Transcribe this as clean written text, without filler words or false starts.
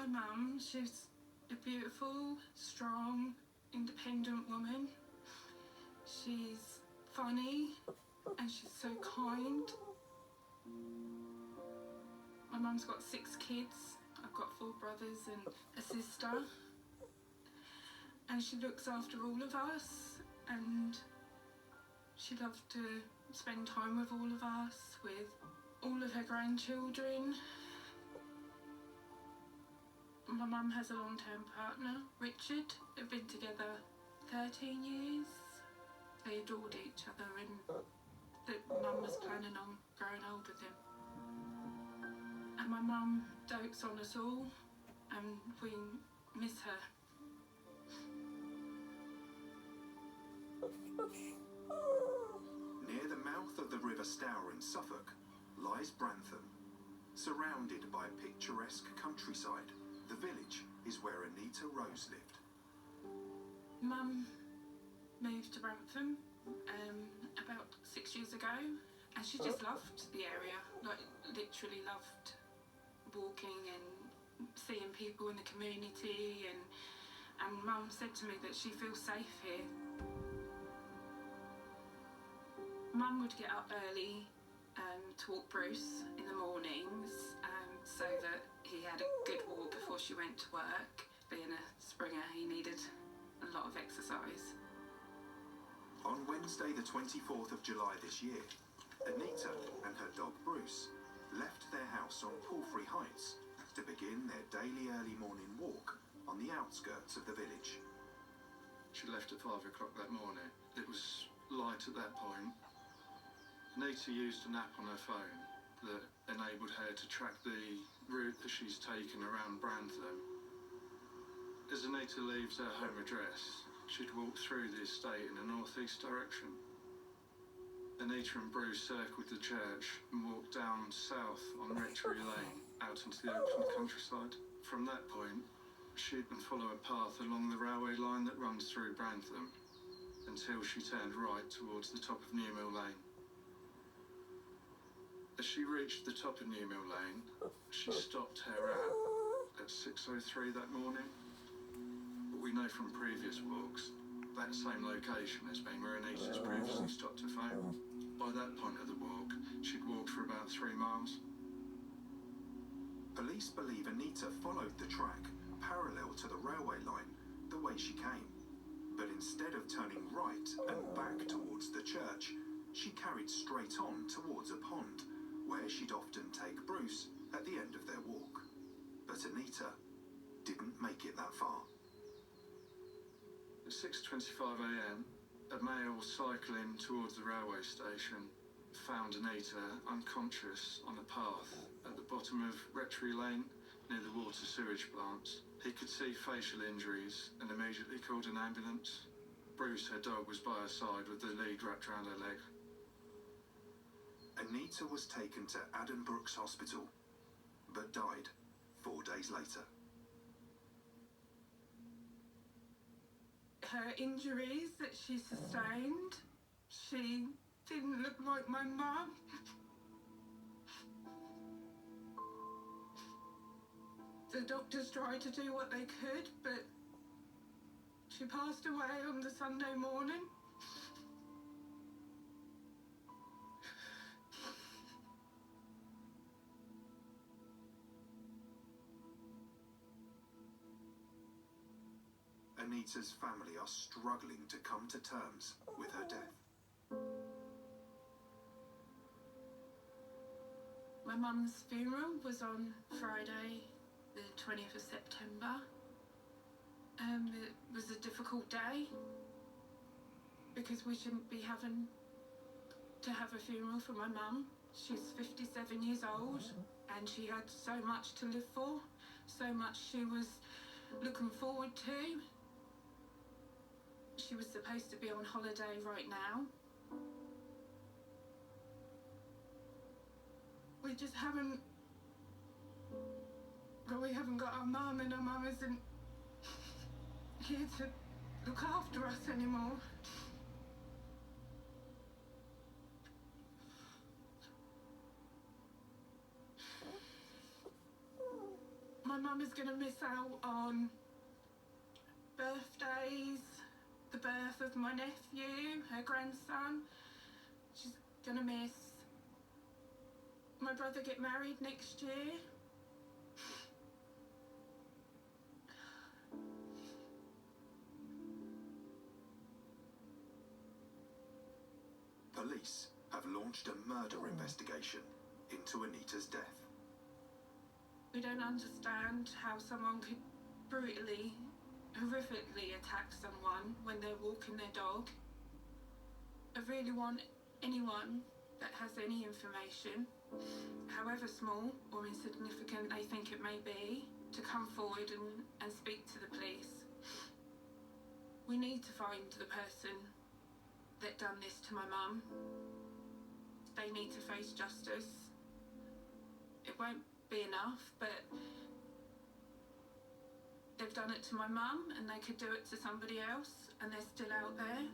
My mum, she's a beautiful, strong, independent woman. She's funny and she's so kind. My mum's got 6 kids. I've got 4 brothers and a sister. And she looks after all of us, and she loves to spend time with all of us, with all of her grandchildren. My mum has a long-term partner, Richard. They've been together 13 years. They adored each other, and Mum was planning on growing old with him. And my mum dotes on us all, and we miss her. Near the mouth of the River Stour in Suffolk lies Brantham. Surrounded by picturesque countryside, the village is where Anita Rose lived. Mum moved to Brantham about 6 years ago, and she just loved the area, like literally loved walking and seeing people in the community, and Mum said to me that she feels safe here. Mum would get up early to walk Bruce in the mornings so that he had a good walk before she went to work. Being a Springer, he needed a lot of exercise. On Wednesday the 24th of July this year, Anita and her dog Bruce left their house on Palfrey Heights to begin their daily early morning walk on the outskirts of the village. She left at 5 o'clock that morning. It was light at that point. Anita used an app on her phone that enabled her to track the route that she's taken around Brantham. As Anita leaves her home address, she'd walk through the estate in a northeast direction. Anita and Bruce circled the church and walked down south on Rectory Lane out into the open countryside. From that point, she'd follow a path along the railway line that runs through Brantham until she turned right towards the top of Newmill Lane. As she reached the top of Newmill Lane, she stopped her app at 6:03 that morning. But we know from previous walks, that same location has been where Anita's previously stopped her phone. By that point of the walk, she'd walked for about 3 miles. Police believe Anita followed the track parallel to the railway line the way she came. But instead of turning right and back towards the church, she carried straight on towards a pond, where she'd often take Bruce at the end of their walk. But Anita didn't make it that far. At 6:25 a.m, a male cycling towards the railway station found Anita unconscious on a path at the bottom of Rectory Lane near the water sewage plants. He could see facial injuries and immediately called an ambulance. Bruce, her dog, was by her side with the lead wrapped around her leg. Anita was taken to Addenbrooke's Hospital, but died 4 days later. Her injuries that she sustained, she didn't look like my mum. The doctors tried to do what they could, but she passed away on the Sunday morning. Anita's family are struggling to come to terms with her death. My mum's funeral was on Friday, the 20th of September. It was a difficult day because we shouldn't be having to have a funeral for my mum. She's 57 years old and she had so much to live for, so much she was looking forward to. She was supposed to be on holiday right now. We just haven't got our mum, and our mum isn't here to look after us anymore. My mum is going to miss out on birthdays, the birth of my nephew, her grandson. She's going to miss my brother get married next year. Police have launched a murder investigation into Anita's death. We don't understand how someone could brutally, horrifically attack someone when they're walking their dog. I really want anyone that has any information, however small or insignificant they think it may be, to come forward and speak to the police. We need to find the person that done this to my mum. They need to face justice. It won't be enough, but they've done it to my mum and they could do it to somebody else, and they're still out there.